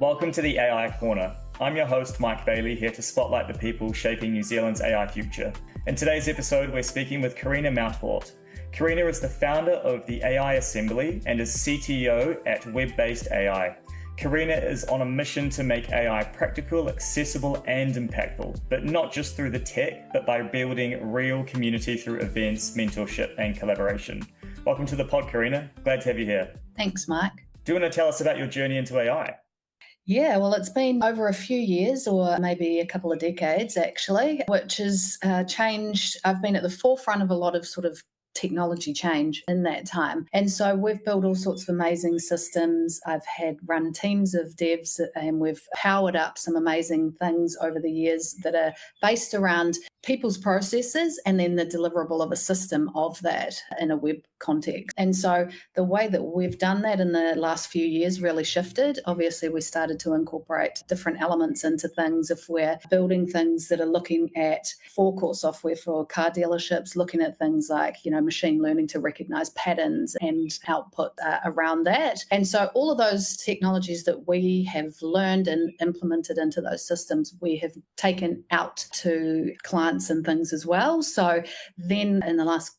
Welcome to the AI Corner. I'm your host, Mike Bailey, here to spotlight the people shaping New Zealand's AI future. In today's episode, we're speaking with Karrina Mountfort. Karrina is the founder of the AI Assembly and is CTO at Web-Based AI. Karrina is on a mission to make AI practical, accessible, and impactful, but not just through the tech, but by building real community through events, mentorship, and collaboration. Welcome to the pod, Karrina. Glad to have you here. Thanks, Mike. Do you want to tell us about your journey into AI? Yeah, well, it's been over a few years or maybe a couple of decades, actually, which has changed. I've been at the forefront of a lot of sort of technology change in that time. And so we've built all sorts of amazing systems. I've had run teams of devs and we've powered up some amazing things over the years that are based around people's processes and then the deliverable of a system of that in a web context. And so the way that we've done that in the last few years really shifted. Obviously, we started to incorporate different elements into things. If we're building things that are looking at forecourt software for car dealerships, looking at things like, machine learning to recognize patterns and output around that. And so all of those technologies that we have learned and implemented into those systems, we have taken out to clients and things as well. So then in the last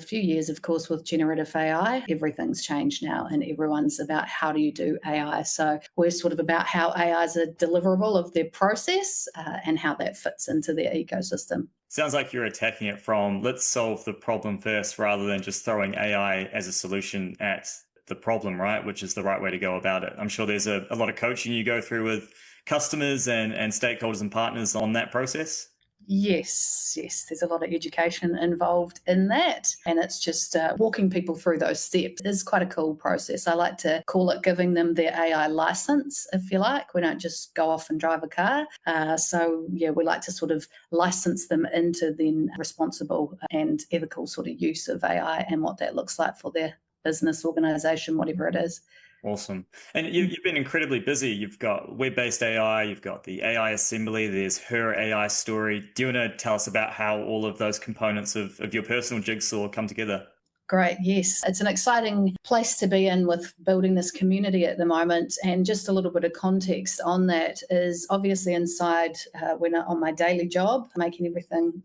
few years, of course, with generative AI, everything's changed now and everyone's about how do you do AI. So we're sort of about how AI is a deliverable of their process and how that fits into their ecosystem. Sounds like you're attacking it from let's solve the problem first rather than just throwing AI as a solution at the problem, right? Which is the right way to go about it. I'm sure there's a lot of coaching you go through with customers and stakeholders and partners on that process. Yes, there's a lot of education involved in that. And it's just walking people through those steps is quite a cool process. I like to call it giving them their AI license, if you like. We don't just go off and drive a car. We like to sort of license them into then responsible and ethical sort of use of AI and what that looks like for their business, organization, whatever it is. Awesome. And you've been incredibly busy. You've got web-based AI, you've got the AI Assembly, there's her AI story. Do you want to tell us about how all of those components of your personal jigsaw come together? Great, yes. It's an exciting place to be in with building this community at the moment. And just a little bit of context on that is obviously inside when on my daily job, making everything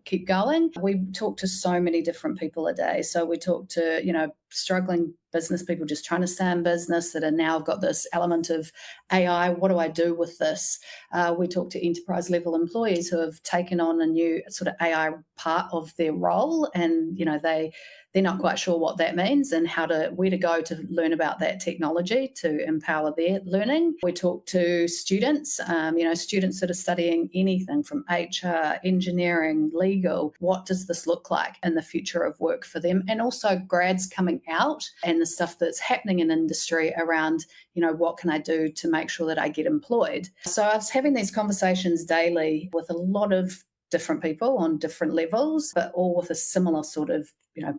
keep going, we talk to so many different people a day. So we talk to, struggling business people just trying to stay in business that are now got this element of AI. What do I do with this? We talk to enterprise level employees who have taken on a new sort of AI part of their role and, they're not quite sure what that means and where to go to learn about that technology to empower their learning. We talk to students, students that are studying anything from HR, engineering, legal. What does this look like in the future of work for them? And also grads coming out and the stuff that's happening in industry around, what can I do to make sure that I get employed? So I was having these conversations daily with a lot of different people on different levels, but all with a similar sort of,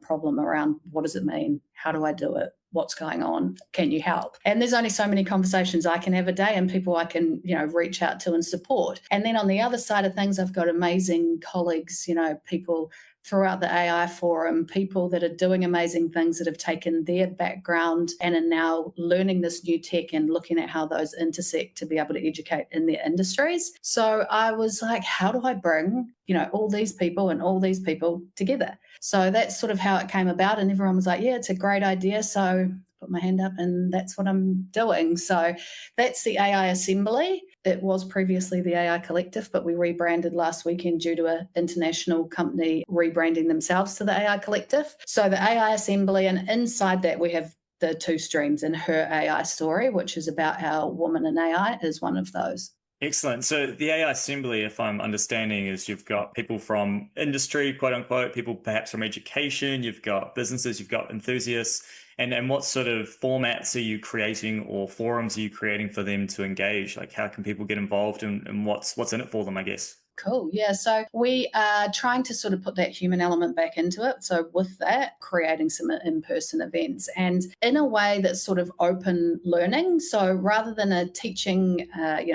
problem around what does it mean? How do I do it? What's going on? Can you help? And there's only so many conversations I can have a day and people I can, reach out to and support. And then on the other side of things, I've got amazing colleagues, people throughout the AI forum, people that are doing amazing things that have taken their background and are now learning this new tech and looking at how those intersect to be able to educate in their industries. So I was like, how do I bring, all these people and all these people together? So that's sort of how it came about. And everyone was like, yeah, it's a great idea. So put my hand up and that's what I'm doing. So that's the AI Assembly. It was previously the AI Collective, but we rebranded last weekend due to an international company rebranding themselves to the AI Collective. So the AI Assembly, and inside that we have the two streams, and her AI story, which is about how woman in AI is one of those. Excellent. So the AI Assembly, if I'm understanding, is you've got people from industry, quote unquote, people perhaps from education, you've got businesses, you've got enthusiasts, and what sort of formats are you creating or forums are you creating for them to engage? Like how can people get involved and what's in it for them, I guess? Cool. Yeah. So we are trying to sort of put that human element back into it. So with that, creating some in-person events and in a way that's sort of open learning. So rather than a teaching,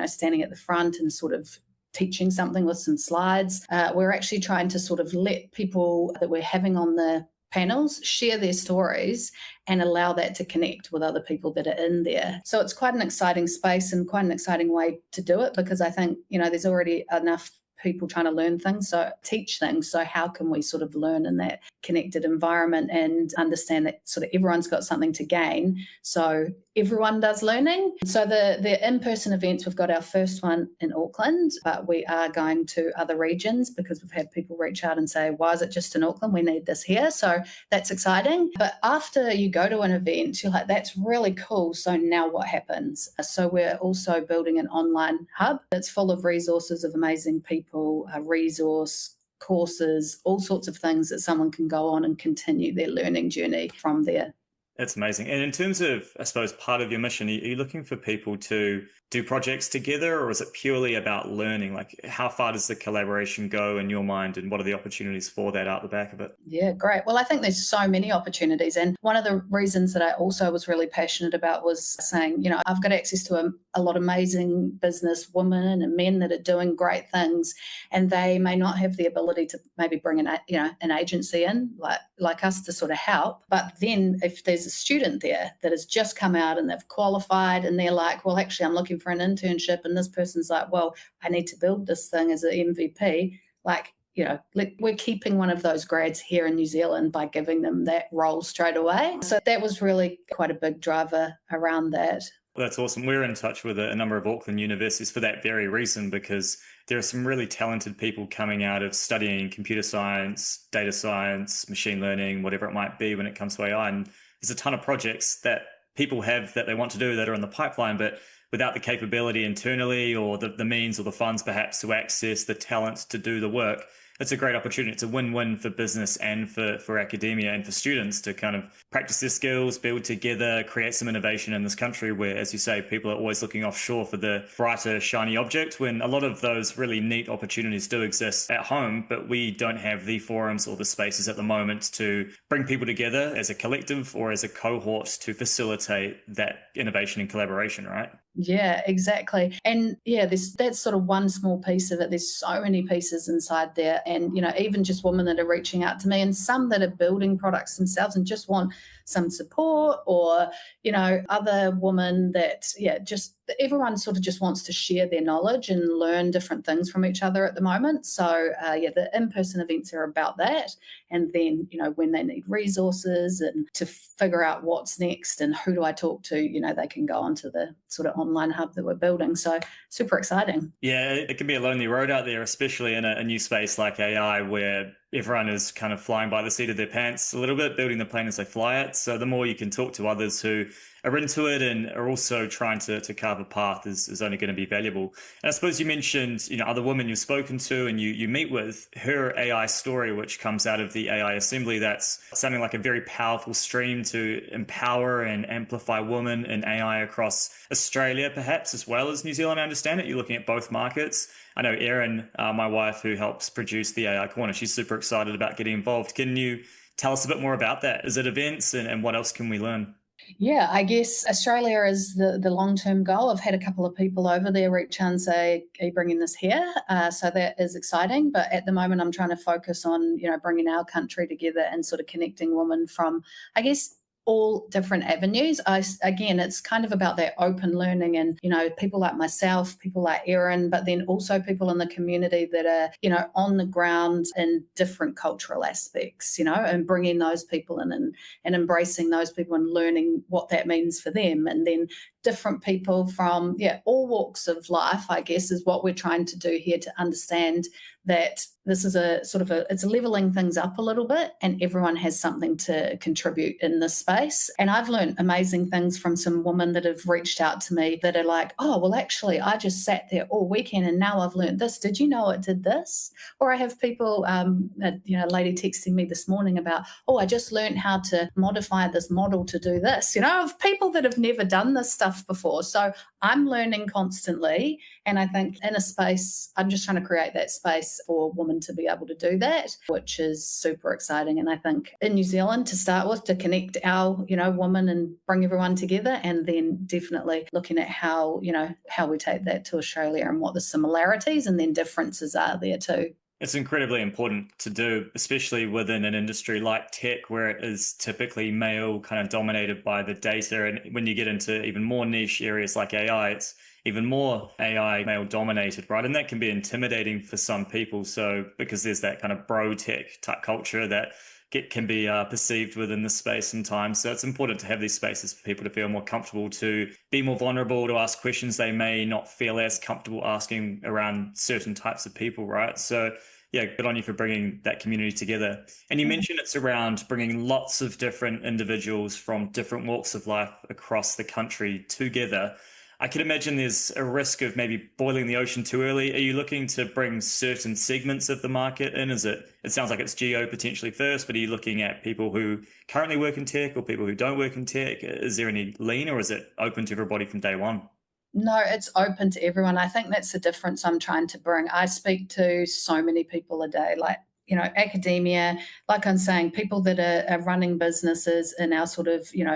standing at the front and sort of teaching something with some slides, we're actually trying to sort of let people that we're having on the panels, share their stories, and allow that to connect with other people that are in there. So it's quite an exciting space and quite an exciting way to do it, because I think, there's already enough people trying to learn things, so teach things. So how can we sort of learn in that connected environment and understand that sort of everyone's got something to gain? So everyone does learning. So the in-person events, we've got our first one in Auckland, but we are going to other regions because we've had people reach out and say, why is it just in Auckland? We need this here. So that's exciting. But after you go to an event, you're like, that's really cool. So now what happens? So we're also building an online hub that's full of resources of amazing people, resource courses, all sorts of things that someone can go on and continue their learning journey from there. That's amazing. And in terms of, I suppose, part of your mission, are you looking for people to do projects together, or is it purely about learning? Like, how far does the collaboration go in your mind, and what are the opportunities for that out the back of it? Yeah, great. Well, I think there's so many opportunities. And one of the reasons that I also was really passionate about was saying, I've got access to a lot of amazing business women and men that are doing great things, and they may not have the ability to maybe bring an agency in like us to sort of help. But then if there's a student there that has just come out and they've qualified and they're like, well, actually, I'm looking for an internship, and this person's like, well, I need to build this thing as an MVP, we're keeping one of those grads here in New Zealand by giving them that role straight away. So that was really quite a big driver around that. Well, that's awesome. We're in touch with a number of Auckland universities for that very reason, because there are some really talented people coming out of studying computer science, data science, machine learning, whatever it might be when it comes to AI. And there's a ton of projects that people have that they want to do that are in the pipeline, but without the capability internally or the means or the funds perhaps to access the talent to do the work. It's a great opportunity. It's a win-win for business and for academia and for students to kind of practice their skills, build together, create some innovation in this country where, as you say, people are always looking offshore for the brighter, shiny object, when a lot of those really neat opportunities do exist at home, but we don't have the forums or the spaces at the moment to bring people together as a collective or as a cohort to facilitate that innovation and collaboration, right? Yeah, exactly. And yeah, that's sort of one small piece of it. There's so many pieces inside there. And, even just women that are reaching out to me, and some that are building products themselves and just want some support, or, other women that, just everyone sort of just wants to share their knowledge and learn different things from each other at the moment. So, the in-person events are about that. And then, when they need resources and to figure out what's next and who do I talk to, they can go onto the sort of online hub that we're building. So super exciting. Yeah, it can be a lonely road out there, especially in a new space like AI, where everyone is kind of flying by the seat of their pants a little bit, building the plane as they fly it. So the more you can talk to others who are into it and are also trying to carve a path is only going to be valuable. And I suppose you mentioned, other women you've spoken to and you meet with, her AI story, which comes out of the AI Assembly. That's sounding like a very powerful stream to empower and amplify women in AI across Australia, perhaps, as well as New Zealand. I understand it. You're looking at both markets. I know Erin, my wife, who helps produce the AI Corner, she's super excited about getting involved. Can you tell us a bit more about that? Is it events, and what else can we learn? Yeah, I guess Australia is the long-term goal. I've had a couple of people over there reach out and say, are you bringing this here? So that is exciting. But at the moment, I'm trying to focus on, bringing our country together and sort of connecting women from, I guess, all different avenues. Again, it's kind of about that open learning and, people like myself, people like Erin, but then also people in the community that are, on the ground in different cultural aspects, and bringing those people in and embracing those people and learning what that means for them. And then different people from, all walks of life, I guess, is what we're trying to do here, to understand that this is it's leveling things up a little bit, and everyone has something to contribute in this space. And I've learned amazing things from some women that have reached out to me that are like, oh, well, actually, I just sat there all weekend and now I've learned this. Did you know it did this? Or I have people, a lady texting me this morning about, oh, I just learned how to modify this model to do this, of people that have never done this stuff before. So I'm learning constantly. And I think in a space, I'm just trying to create that space for women to be able to do that, which is super exciting. And I think in New Zealand, to start with, to connect our, women and bring everyone together, and then definitely looking at how we take that to Australia and what the similarities and then differences are there too. It's incredibly important to do, especially within an industry like tech, where it is typically male kind of dominated by the data. And when you get into even more niche areas like AI, it's even more AI male dominated, right? And that can be intimidating for some people. So, because there's that kind of bro tech type culture that can be perceived within the space sometimes. So it's important to have these spaces for people to feel more comfortable, to be more vulnerable, to ask questions they may not feel as comfortable asking around certain types of people, right? So yeah, good on you for bringing that community together. And you mentioned it's around bringing lots of different individuals from different walks of life across the country together. I can imagine there's a risk of maybe boiling the ocean too early. Are you looking to bring certain segments of the market in? It sounds like it's geo potentially first, but are you looking at people who currently work in tech or people who don't work in tech? Is there any lean, or is it open to everybody from day one? No, it's open to everyone. I think that's the difference I'm trying to bring. I speak to so many people a day, like, academia, like I'm saying, people that are running businesses in our sort of, in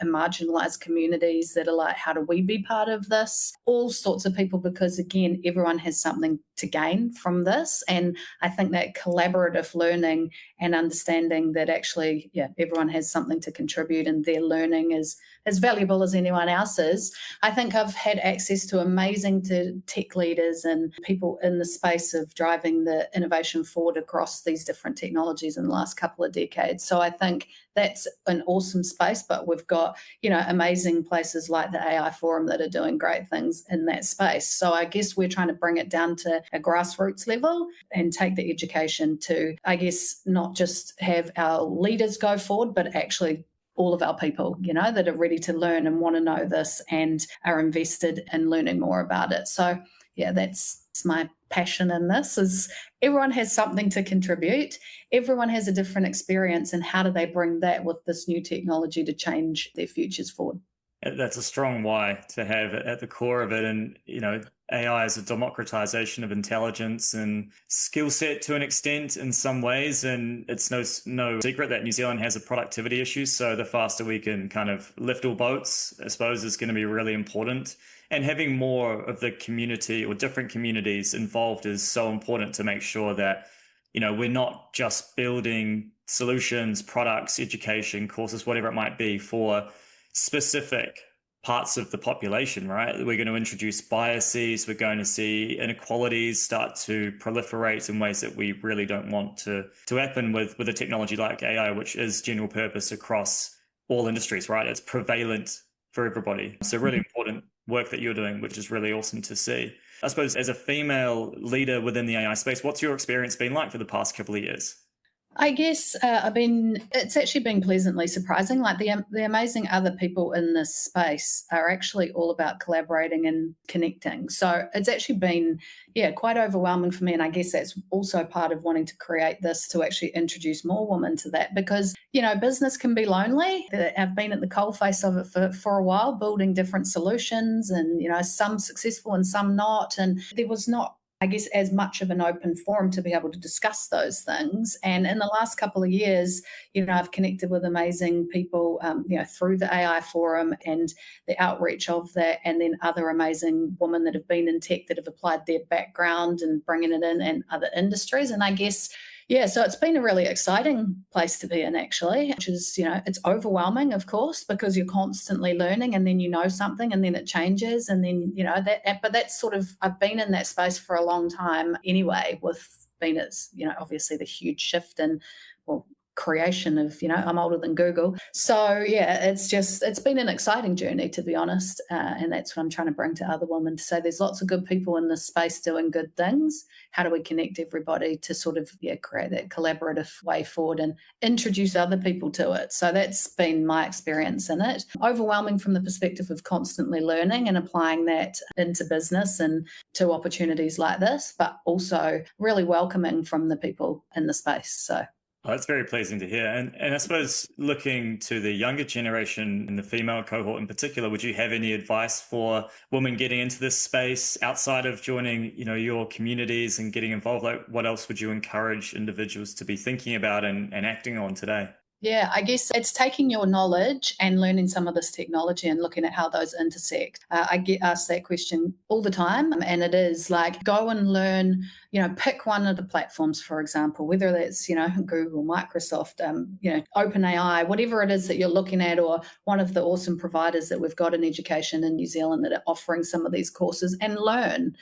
marginalized communities that are like, how do we be part of this? All sorts of people, because again, everyone has something to gain from this. And I think that collaborative learning and understanding that actually, yeah, everyone has something to contribute and their learning is as valuable as anyone else's. I think I've had access to amazing tech leaders and people in the space of driving the innovation forward across these different technologies in the last couple of decades. So I think that's an awesome space, but we've got, amazing places like the AI Forum that are doing great things in that space. So I guess we're trying to bring it down to a grassroots level and take the education to, I guess, not just have our leaders go forward, but actually all of our people, that are ready to learn and want to know this and are invested in learning more about it. So yeah, that's my passion in this is everyone has something to contribute. Everyone has a different experience, and how do they bring that with this new technology to change their futures forward? That's a strong why to have at the core of it. And, AI is a democratization of intelligence and skill set to an extent in some ways. And it's no secret that New Zealand has a productivity issue. So the faster we can kind of lift all boats, I suppose, is going to be really important. And having more of the community or different communities involved is so important to make sure that, we're not just building solutions, products, education, courses, whatever it might be for specific parts of the population, right? We're going to introduce biases. We're going to see inequalities start to proliferate in ways that we really don't want to happen with a technology like AI, which is general purpose across all industries, right? It's prevalent for everybody. So really important work that you're doing, which is really awesome to see. I suppose as a female leader within the AI space, what's your experience been like for the past couple of years? I guess it's actually been pleasantly surprising. Like the amazing other people in this space are actually all about collaborating and connecting. So it's actually been, yeah, quite overwhelming for me. And I guess that's also part of wanting to create this to actually introduce more women to that because, business can be lonely. I've been at the coalface of it for a while, building different solutions and, some successful and some not. And there was not, I guess, as much of an open forum to be able to discuss those things. And in the last couple of years, I've connected with amazing people, through the AI forum and the outreach of that, and then other amazing women that have been in tech that have applied their background and bringing it in and other industries. And I guess yeah, so it's been a really exciting place to be in, actually, which is, it's overwhelming, of course, because you're constantly learning and then you know something and then it changes. And then, but that's sort of, I've been in that space for a long time anyway, with being as, obviously the huge shift in, well, creation of, I'm older than Google. So yeah, it's been an exciting journey, to be honest. And that's what I'm trying to bring to other women to say there's lots of good people in this space doing good things. How do we connect everybody to sort of, create that collaborative way forward and introduce other people to it? So that's been my experience in it. Overwhelming from the perspective of constantly learning and applying that into business and to opportunities like this, but also really welcoming from the people in the space. So Oh, that's very pleasing to hear. And I suppose looking to the younger generation and the female cohort in particular, would you have any advice for women getting into this space outside of joining, your communities and getting involved? Like what else would you encourage individuals to be thinking about and acting on today? Yeah, I guess it's taking your knowledge and learning some of this technology and looking at how those intersect. I get asked that question all the time, and it is like go and learn, pick one of the platforms, for example, whether that's, Google, Microsoft, OpenAI, whatever it is that you're looking at, or one of the awesome providers that we've got in education in New Zealand that are offering some of these courses, and learn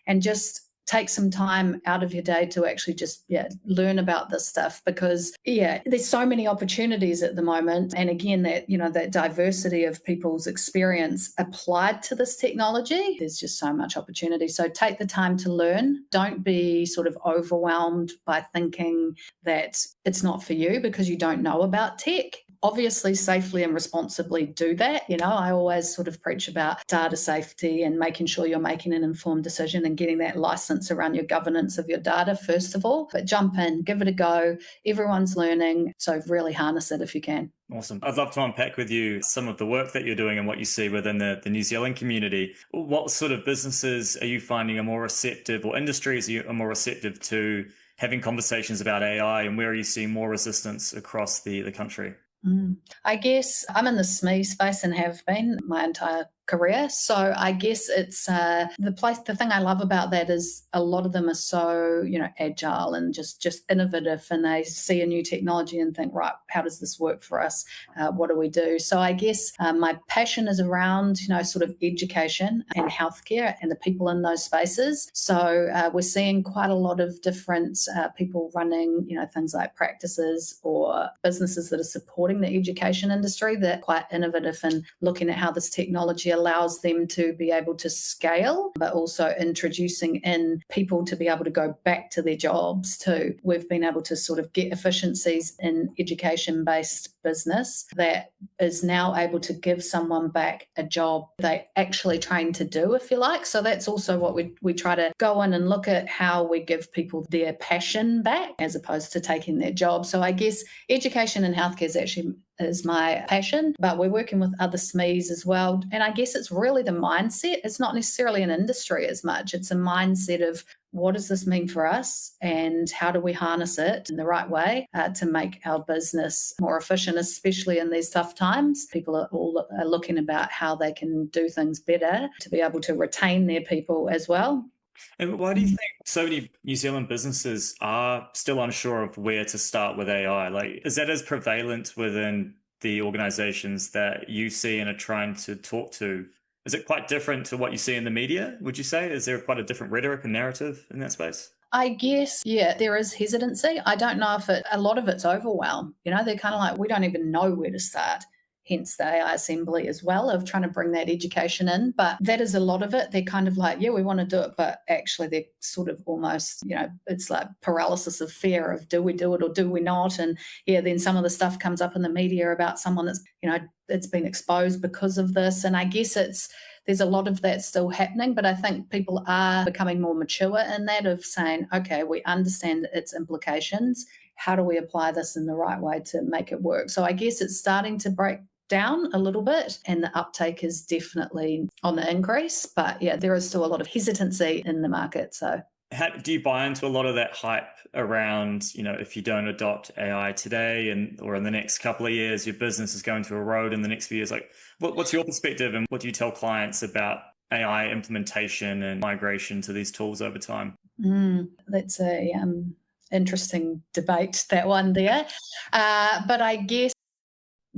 and just take some time out of your day to actually just learn about this stuff, because there's so many opportunities at the moment, and again that diversity of people's experience applied to this technology, there's just so much opportunity. So take the time to learn. Don't be sort of overwhelmed by thinking that it's not for you because you don't know about tech. Obviously, safely and responsibly do that. I always sort of preach about data safety and making sure you're making an informed decision and getting that license around your governance of your data, first of all. But jump in, give it a go. Everyone's learning, so really harness it if you can. Awesome. I'd love to unpack with you some of the work that you're doing and what you see within the New Zealand community. What sort of businesses are you finding are more receptive, or industries are more receptive to having conversations about AI, and where are you seeing more resistance across the country? I guess I'm in the SME space and have been my entire career. So I guess it's the thing I love about that is a lot of them are so, agile and just innovative, and they see a new technology and think, right, how does this work for us? What do we do? So I guess my passion is around, sort of education and healthcare and the people in those spaces. So we're seeing quite a lot of different people running, things like practices or businesses that are supporting the education industry that are quite innovative and looking at how this technology allows them to be able to scale, but also introducing in people to be able to go back to their jobs too. We've been able to sort of get efficiencies in education-based business that is now able to give someone back a job they actually trained to do, if you like. So that's also what we try to go in and look at, how we give people their passion back as opposed to taking their job. So I guess education and healthcare is my passion, but we're working with other SMEs as well. And I guess it's really the mindset. It's not necessarily an industry as much. It's a mindset of, what does this mean for us, and how do we harness it in the right way to make our business more efficient, especially in these tough times. People are looking about how they can do things better to be able to retain their people as well. And why do you think so many New Zealand businesses are still unsure of where to start with AI? Like, is that as prevalent within the organizations that you see and are trying to talk to? Is it quite different to what you see in the media, would you say? Is there quite a different rhetoric and narrative in that space? I guess, there is hesitancy. I don't know if a lot of it's overwhelm. They're kind of like, we don't even know where to start. Hence the AI Assembly as well, of trying to bring that education in. But that is a lot of it. They're kind of like, we want to do it. But actually, they're sort of almost, it's like paralysis of fear of, do we do it or do we not? And then some of the stuff comes up in the media about someone that's, it's been exposed because of this. And I guess there's a lot of that still happening, but I think people are becoming more mature in that, of saying, okay, we understand its implications. How do we apply this in the right way to make it work? So I guess it's starting to break down a little bit, and the uptake is definitely on the increase. But there is still a lot of hesitancy in the market. So How do you buy into a lot of that hype around, if you don't adopt AI today or in the next couple of years, your business is going to erode in the next few years? Like, what's your perspective, and what do you tell clients about AI implementation and migration to these tools over time? That's a interesting debate, that one there. But I guess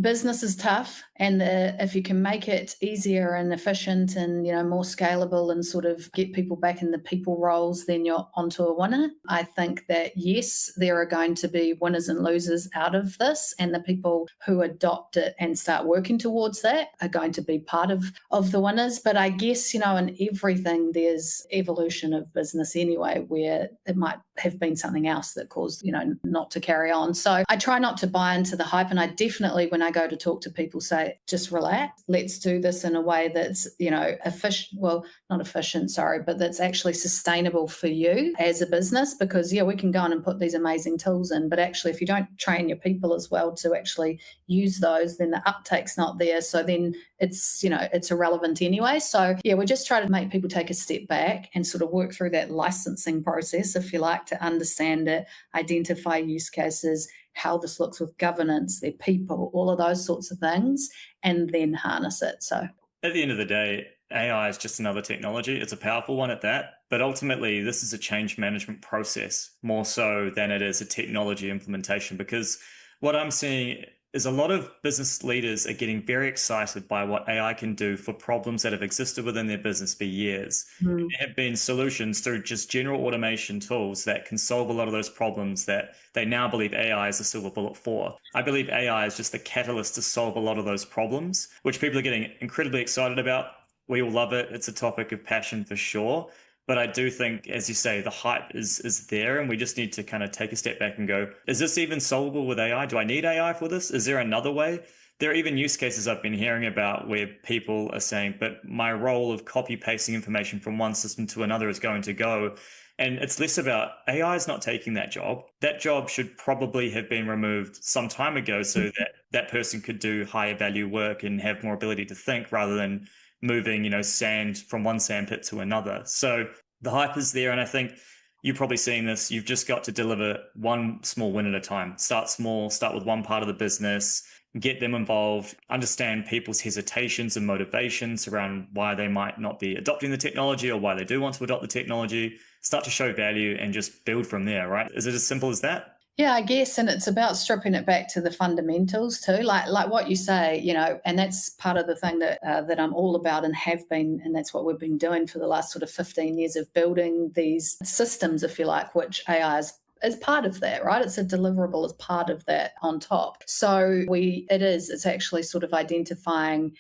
business is tough, and if you can make it easier and efficient and more scalable and sort of get people back in the people roles, then you're onto a winner. I think that yes, there are going to be winners and losers out of this, and the people who adopt it and start working towards that are going to be part of the winners. But I guess in everything there's evolution of business anyway, where it might have been something else that caused not to carry on. So I try not to buy into the hype, and I definitely, when I go to talk to people, say, just relax. Let's do this in a way that's, efficient. Well, not efficient, sorry, but that's actually sustainable for you as a business. Because, we can go on and put these amazing tools in, but actually, if you don't train your people as well to actually use those, then the uptake's not there. So then it's, it's irrelevant anyway. So, we just try to make people take a step back and sort of work through that licensing process, if you like, to understand it, identify use cases, how this looks with governance, their people, all of those sorts of things, and then harness it. So at the end of the day, AI is just another technology. It's a powerful one at that. But ultimately, this is a change management process more so than it is a technology implementation. Because what I'm seeing is a lot of business leaders are getting very excited by what AI can do for problems that have existed within their business for years. mm, There have been solutions through just general automation tools that can solve a lot of those problems that they now believe AI is a silver bullet for. I believe AI is just the catalyst to solve a lot of those problems, which people are getting incredibly excited about. We all love it. It's a topic of passion for sure. But I do think, as you say, the hype is there, and we just need to kind of take a step back and go, is this even solvable with AI? Do I need AI for this? Is there another way? There are even use cases I've been hearing about where people are saying, but my role of copy pasting information from one system to another is going to go. And it's less about AI is not taking that job. That job should probably have been removed some time ago so that that person could do higher value work and have more ability to think rather than moving, sand from one sand pit to another. So the hype is there. And I think you're probably seeing this. You've just got to deliver one small win at a time. Start small, start with one part of the business, get them involved, understand people's hesitations and motivations around why they might not be adopting the technology or why they do want to adopt the technology, start to show value and just build from there, right? Is it as simple as that? yeah, I guess, and it's about stripping it back to the fundamentals too, like what you say, and that's part of the thing that I'm all about and have been, and that's what we've been doing for the last sort of 15 years of building these systems, if you like, which AI is part of that, right? It's a deliverable as part of that on top. So it's actually sort of identifying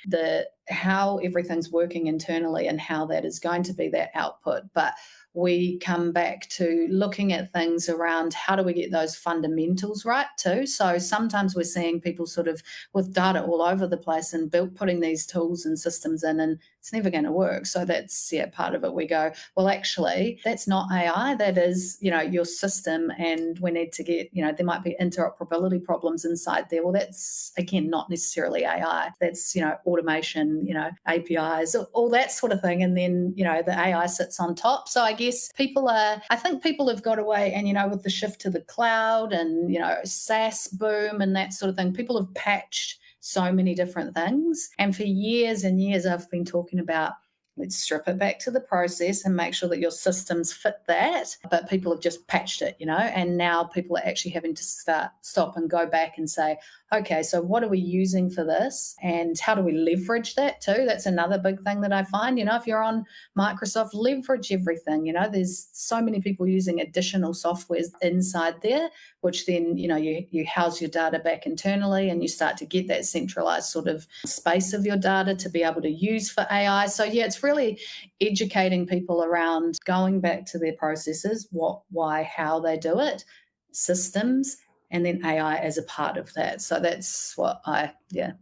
how everything's working internally and how that is going to be that output. But we come back to looking at things around how do we get those fundamentals right too. So sometimes we're seeing people sort of with data all over the place and putting these tools and systems in, and it's never going to work. So that's part of it. We go, well, actually, that's not AI. That is, your system, and we need to get, there might be interoperability problems inside there. Well, that's again not necessarily AI. That's automation, APIs, all that sort of thing, and then the AI sits on top. So I guess I think people have got away, and with the shift to the cloud and SaaS boom and that sort of thing, people have patched so many different things. And for years and years, I've been talking about let's strip it back to the process and make sure that your systems fit that. But people have just patched it, and now people are actually having to stop and go back and say, okay, so what are we using for this? And how do we leverage that too? That's another big thing that I find, if you're on Microsoft, leverage everything. There's so many people using additional softwares inside there, which then, you house your data back internally and you start to get that centralized sort of space of your data to be able to use for AI. So it's really educating people around going back to their processes, what, why, how they do it, systems, and then AI as a part of that. So that's what I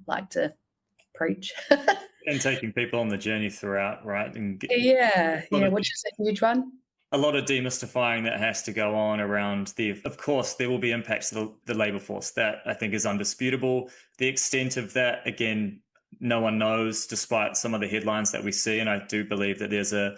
like to preach. And taking people on the journey throughout, right? And Which is a huge one. a lot of demystifying that has to go on around of course there will be impacts to the labor force. That I think is undisputable. The extent of that, again, no one knows, despite some of the headlines that we see. And I do believe that there's a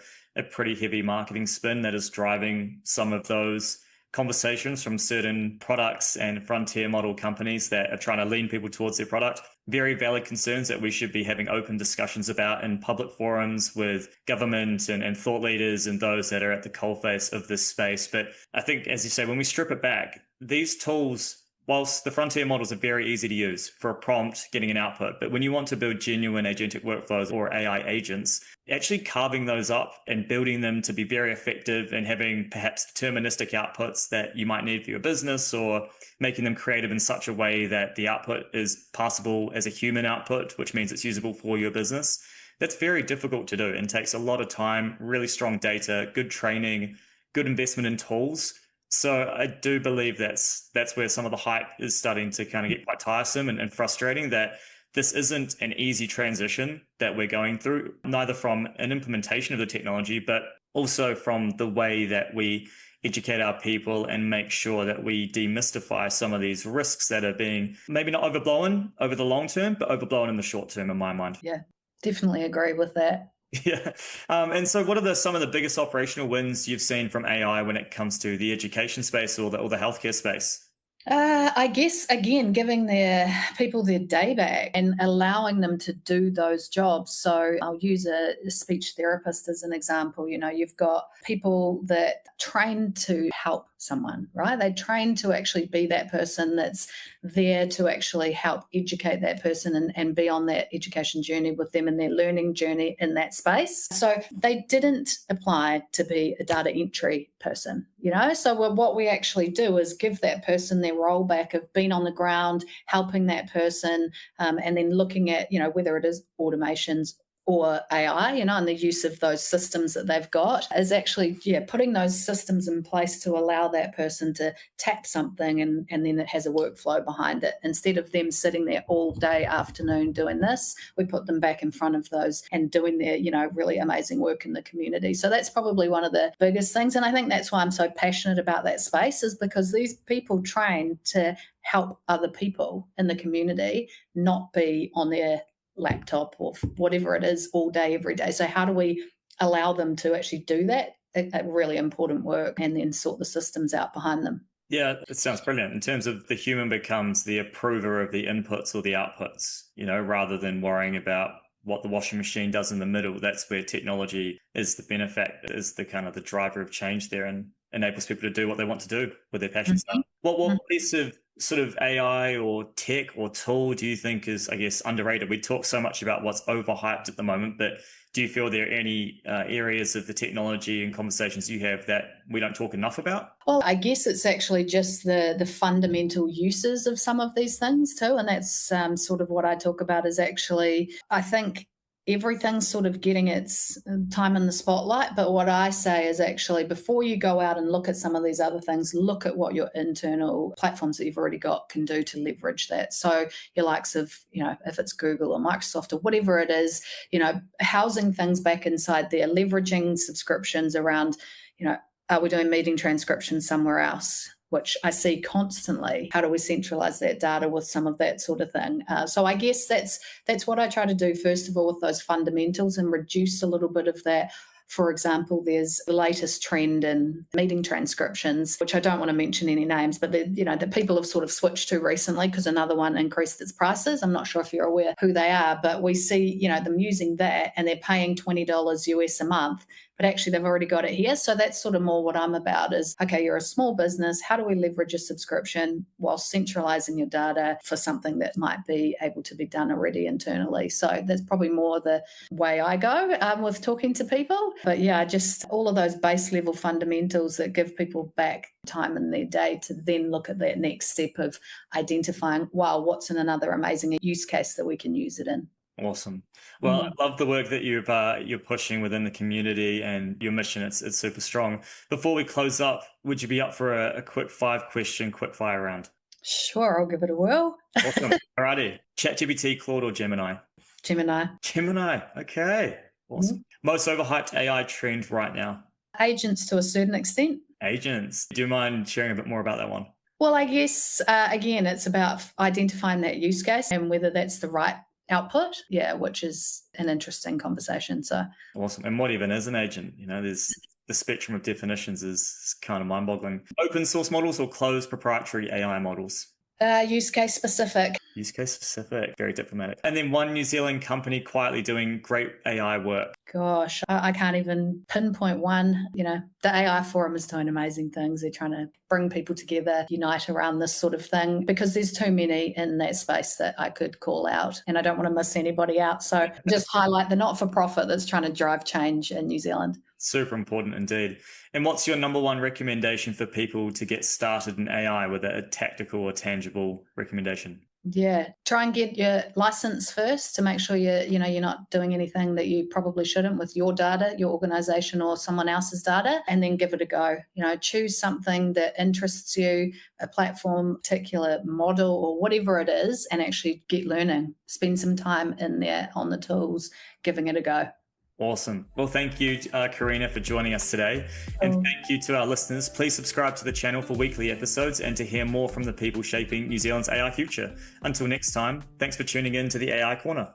pretty heavy marketing spin that is driving some of those conversations from certain products and frontier model companies that are trying to lean people towards their product. Very valid concerns that we should be having open discussions about in public forums with government and thought leaders and those that are at the coalface of this space. But I think, as you say, when we strip it back, these tools, whilst the frontier models are very easy to use for a prompt, getting an output, but when you want to build genuine agentic workflows or AI agents, actually carving those up and building them to be very effective and having perhaps deterministic outputs that you might need for your business, or making them creative in such a way that the output is passable as a human output, which means it's usable for your business. That's very difficult to do and takes a lot of time, really strong data, good training, good investment in tools. So I do believe that's where some of the hype is starting to kind of get quite tiresome and frustrating, that this isn't an easy transition that we're going through, neither from an implementation of the technology, but also from the way that we educate our people and make sure that we demystify some of these risks that are being maybe not overblown over the long term, but overblown in the short term, in my mind. Yeah, definitely agree with that. Yeah. And so what are some of the biggest operational wins you've seen from AI when it comes to the education space or the healthcare space? I guess, again, giving their people their day back and allowing them to do those jobs. So I'll use a speech therapist as an example. You've got people that train to help someone, right? They train to actually be that person that's there to actually help educate that person and be on that education journey with them and their learning journey in that space. So they didn't apply to be a data entry person. So what we actually do is give that person their role back of being on the ground, helping that person, and then looking at, whether it is automations or AI, and the use of those systems that they've got is actually, putting those systems in place to allow that person to tap something and then it has a workflow behind it. Instead of them sitting there all day afternoon doing this, we put them back in front of those and doing their, really amazing work in the community. So that's probably one of the biggest things. And I think that's why I'm so passionate about that space, is because these people train to help other people in the community, not be on their laptop or whatever it is all day, every day. So how do we allow them to actually do that? A really important work, and then sort the systems out behind them. Yeah, it sounds brilliant. In terms of the human becomes the approver of the inputs or the outputs, rather than worrying about what the washing machine does in the middle. That's where technology is the benefactor, is the kind of the driver of change there, and enables people to do what they want to do with their passions. Mm-hmm. What piece of sort of AI or tech or tool do you think is, I guess, underrated? We talk so much about what's overhyped at the moment, but do you feel there are any areas of the technology and conversations you have that we don't talk enough about? Well, I guess it's actually just the fundamental uses of some of these things too, and that's sort of what I talk about. Is actually, I think everything's sort of getting its time in the spotlight. But what I say is actually, before you go out and look at some of these other things, look at what your internal platforms that you've already got can do to leverage that. So your likes of, if it's Google or Microsoft or whatever it is, housing things back inside there, leveraging subscriptions around, are we doing meeting transcription somewhere else? Which I see constantly. How do we centralize that data with some of that sort of thing? So I guess that's what I try to do first of all with those fundamentals, and reduce a little bit of that. For example, there's the latest trend in meeting transcriptions, which I don't want to mention any names, but that people have sort of switched to recently because another one increased its prices. I'm not sure if you're aware who they are, but we see them using that, and they're paying $20 US a month, but actually they've already got it here. So that's sort of more what I'm about is, okay, you're a small business. How do we leverage a subscription while centralizing your data for something that might be able to be done already internally? So that's probably more the way I go with talking to people. But yeah, just all of those base level fundamentals that give people back time in their day to then look at that next step of identifying, wow, what's in another amazing use case that we can use it in. Awesome. Well, I love the work that you're pushing within the community and your mission. It's super strong. Before we close up, would you be up for a quick 5-question quick fire round? Sure, I'll give it a whirl. Awesome. Alrighty. ChatGPT, Claude, or Gemini? Gemini. Gemini. Okay. Awesome. Most overhyped AI trend right now? Agents to a certain extent. Agents. Do you mind sharing a bit more about that one? Well, I guess, again, it's about identifying that use case and whether that's the right output, which is an interesting conversation. So awesome. And what even is an agent? There's the spectrum of definitions is kind of mind-boggling. Open source models or closed proprietary AI models? Use case specific. Use case specific, very diplomatic. And then one New Zealand company quietly doing great AI work. Gosh, I can't even pinpoint one. The AI Forum is doing amazing things. They're trying to bring people together, unite around this sort of thing, because there's too many in that space that I could call out, and I don't want to miss anybody out. So just highlight the not-for-profit that's trying to drive change in New Zealand. Super important indeed. And what's your number one recommendation for people to get started in AI, whether a tactical or tangible recommendation? Yeah, try and get your license first to make sure you're not doing anything that you probably shouldn't with your data, your organization or someone else's data, and then give it a go. Choose something that interests you, a platform, particular model or whatever it is, and actually get learning. Spend some time in there on the tools, giving it a go. Awesome. Well, thank you, Karrina, for joining us today. And thank you to our listeners. Please subscribe to the channel for weekly episodes and to hear more from the people shaping New Zealand's AI future. Until next time, thanks for tuning in to the AI Corner.